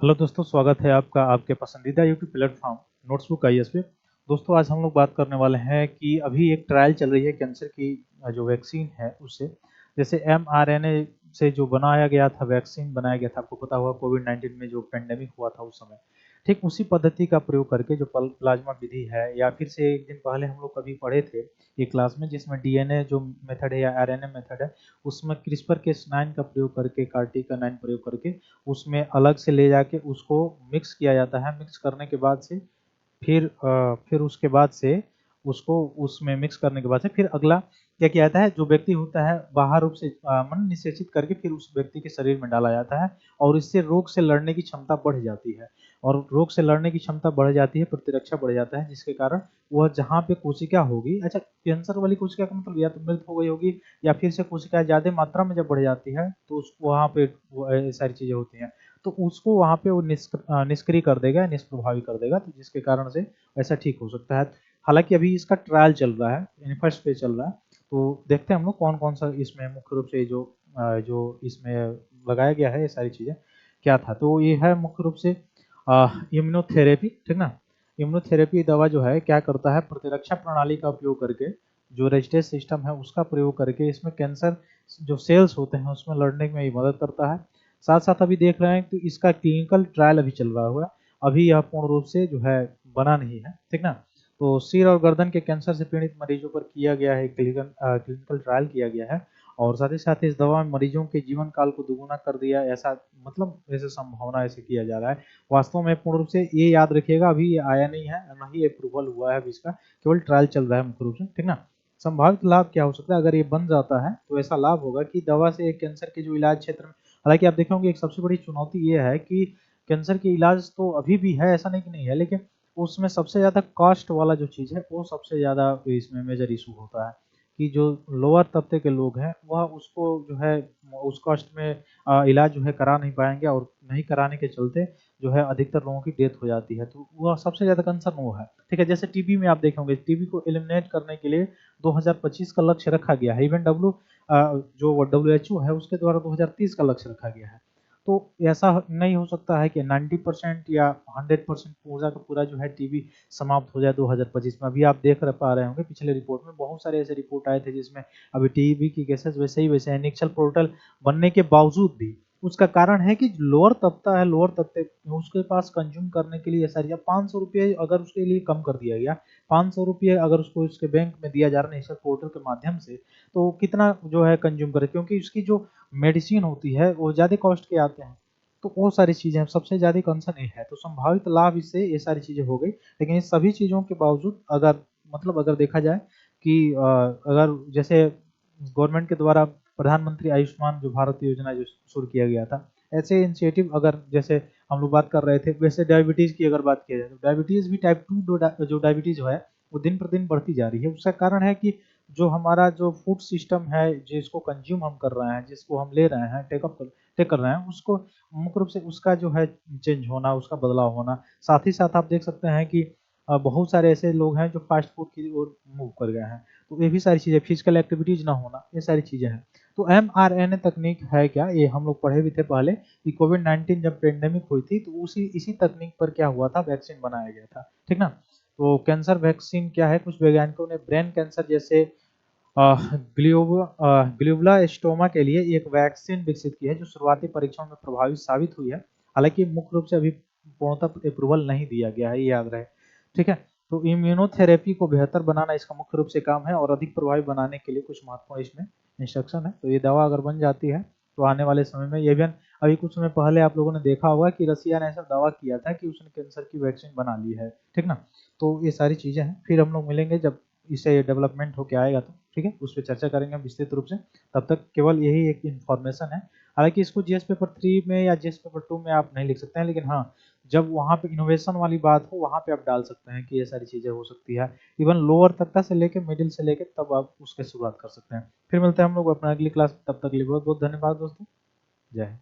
Hello दोस्तों, स्वागत है आपका आपके पसंदीदा यूट्यूब प्लेटफॉर्म नोट्सबुक आईएएस पे। दोस्तों, आज हम लोग बात करने वाले हैं कि अभी एक ट्रायल चल रही है कैंसर की जो वैक्सीन है उससे। जैसे एमआरएनए से जो बनाया गया था, वैक्सीन बनाया गया था, आपको पता होगा कोविड-19 में जो पेंडेमिक हुआ था उस समय। ठीक उसी पद्धति का प्रयोग करके जो प्लाज्मा विधि है, या फिर से एक दिन पहले हम लोग कभी पढ़े थे एक क्लास में, जिसमें डीएनए जो मेथड है या आरएनए मेथड है, उसमें क्रिस्पर केस9 का प्रयोग करके, कार्टिका9 प्रयोग करके उसमें अलग से ले जाके उसको मिक्स किया जाता है। मिक्स करने के बाद से फिर उसके बाद से उसको उसमें मिक्स करने के बाद से फिर अगला क्या किया जाता है, जो व्यक्ति होता है बाहर रूप से मन निषेचित करके फिर उस व्यक्ति के शरीर में डाला जाता है, और इससे रोग से लड़ने की क्षमता बढ़ जाती है। और रोग से लड़ने की क्षमता बढ़ जाती है, प्रतिरक्षा बढ़ जाता है, जिसके कारण वह जहाँ पे कोशिका होगी, अच्छा कैंसर वाली कोशिका का मतलब या तो मृत हो गई होगी, या फिर से कोशिका ज्यादा मात्रा में जब बढ़ जाती है तो वहाँ पे सारी चीजें होती हैं, तो उसको वहाँ पे वो निष्क्रिय कर देगा, निष्प्रभावी कर देगा, तो जिसके कारण से ऐसा ठीक हो सकता है। हालांकि अभी इसका ट्रायल चल रहा है, यानी फर्स्ट फेज चल रहा है। तो देखते हैं हम लोग कौन कौन सा इसमें मुख्य रूप से जो इसमें लगाया गया है, ये सारी चीजें क्या था। तो ये है मुख्य रूप से इम्यूनोथेरेपी, ठीक ना। इम्यूनोथेरेपी दवा जो है क्या करता है, प्रतिरक्षा प्रणाली का उपयोग करके, जो रेजिस्टेंस सिस्टम है उसका प्रयोग करके इसमें कैंसर जो सेल्स होते हैं उसमें लड़ने में ही मदद करता है। साथ साथ अभी देख रहे हैं कि इसका क्लिनिकल ट्रायल अभी चल रहा हुआ, अभी यह पूर्ण रूप से जो है बना नहीं है, ठीक ना। तो सिर और गर्दन के कैंसर से पीड़ित मरीजों पर किया गया है, क्लिनिकल ट्रायल किया गया है। और साथ ही साथ इस दवा में मरीजों के जीवन काल को दुगुना कर दिया, ऐसा मतलब ऐसे संभावना ऐसे किया जा रहा है। वास्तव में पूर्ण रूप से ये याद रखिएगा, अभी ये आया नहीं है, ना ही अप्रूवल हुआ है अभी इसका, केवल ट्रायल चल रहा है मुख्य रूप से, ठीक ना। संभावित लाभ क्या हो सकता है अगर ये बन जाता है, तो ऐसा लाभ होगा कि दवा से कैंसर के जो इलाज क्षेत्र में, हालांकि आप देखेंगे एक सबसे बड़ी चुनौती ये है कि कैंसर के इलाज तो अभी भी है, ऐसा नहीं कि नहीं है, लेकिन उसमें सबसे ज़्यादा कॉस्ट वाला जो चीज़ है वो सबसे ज़्यादा इसमें मेजर इशू होता है, कि जो लोअर तबके के लोग हैं वह उसको जो है उस कॉस्ट में इलाज जो है करा नहीं पाएंगे, और नहीं कराने के चलते जो है अधिकतर लोगों की डेथ हो जाती है। तो वह सबसे ज़्यादा कंसर्न वो है, ठीक है। जैसे टीबी में आप देखेंगे, टीबी को एलिमिनेट करने के लिए 2025 का लक्ष्य रखा गया है। इवन जो WHO है उसके द्वारा 2030 का लक्ष्य रखा गया है। तो ऐसा नहीं हो सकता है कि 90% या 100% पूरा का पूरा जो है टीबी समाप्त हो जाए 2025 में। अभी आप देख पा रहे होंगे पिछले रिपोर्ट में बहुत सारे ऐसे रिपोर्ट आए थे जिसमें अभी टीबी की केसेस वैसे हैं, निक्षल पोर्टल बनने के बावजूद भी। उसका कारण है कि लोअर तबका है, लोअर तबके उसके पास कंज्यूम करने के लिए सारी 500 रुपये अगर उसके लिए कम कर दिया गया, 500 रुपये अगर उसको उसके बैंक में दिया जा रहा है नेशनल पोर्टल के माध्यम से, तो कितना जो है कंज्यूम करे, क्योंकि उसकी जो मेडिसिन होती है वो ज़्यादा कॉस्ट के आते हैं। तो वो सारी चीज़ें सबसे ज़्यादा कंसर्न ये है। तो संभावित लाभ इससे ये सारी चीज़ें हो गई, लेकिन इन सभी चीज़ों के बावजूद अगर मतलब अगर देखा जाए कि अगर जैसे गवर्नमेंट के द्वारा प्रधानमंत्री आयुष्मान जो भारत योजना जो शुरू किया गया था, ऐसे इनिशिएटिव अगर जैसे हम लोग बात कर रहे थे, वैसे डायबिटीज़ की अगर बात किया जाए तो डायबिटीज़ भी टाइप 2 जो डायबिटीज़ है वो दिन प्रतिदिन बढ़ती जा रही है। उसका कारण है कि जो हमारा जो फूड सिस्टम है, जिसको कंज्यूम हम कर रहे हैं, जिसको हम ले रहे हैं, टेक कर रहे हैं, उसको मुख्य रूप से उसका जो है चेंज होना, उसका बदलाव होना। साथ ही साथ आप देख सकते हैं कि बहुत सारे ऐसे लोग हैं जो फास्ट फूड की ओर मूव कर गए हैं। तो ये भी सारी चीज़ें, फिजिकल एक्टिविटीज ना होना, ये सारी चीज़ें हैं। तो mRNA तकनीक है क्या, ये हम लोग पढ़े भी थे पहले कि कोविड-19 जब पेंडेमिक हुई थी तो उसी इसी तकनीक पर क्या हुआ था, वैक्सीन बनाया गया था, ठीक ना। तो कैंसर वैक्सीन क्या है, कुछ वैज्ञानिकों ने ब्रेन कैंसर जैसे ग्लियोब्लास्टोमा के लिए एक वैक्सीन विकसित की है, जो शुरुआती परीक्षण में प्रभावी साबित हुई है। हालांकि मुख्य रूप से अभी पूर्णतः अप्रूवल नहीं दिया गया है, ये याद रहे, ठीक है। तो इम्यूनोथेरेपी को बेहतर बनाना इसका मुख्य रूप से काम है, और अधिक प्रभावी बनाने के लिए कुछ महत्वपूर्ण इसमें इंस्ट्रक्शन है। तो ये दवा अगर बन जाती है तो आने वाले समय में, ये भी अभी कुछ समय पहले आप लोगों ने देखा होगा कि रसिया ने ऐसा दावा किया था कि उसने कैंसर की वैक्सीन बना ली है, ठीक ना। तो ये सारी चीजें हैं, फिर हम लोग मिलेंगे जब इसे डेवलपमेंट होके आएगा तो, ठीक है, उस पर चर्चा करेंगे हम विस्तृत रूप से। तब तक केवल यही एक इन्फॉर्मेशन है। हालांकि इसको जीएस पेपर 3 में या जीएस पेपर 2 में आप नहीं लिख सकते हैं, लेकिन हाँ, जब वहाँ पे इनोवेशन वाली बात हो वहाँ पे आप डाल सकते हैं कि ये सारी चीज़ें हो सकती है। इवन लोअर तक का से लेके मिडिल से लेके तब आप उसके शुरुआत कर सकते हैं। फिर मिलते हैं हम लोग अपना अगली क्लास में, तब तक के लिए बहुत बहुत धन्यवाद दोस्तों। जय हिंद।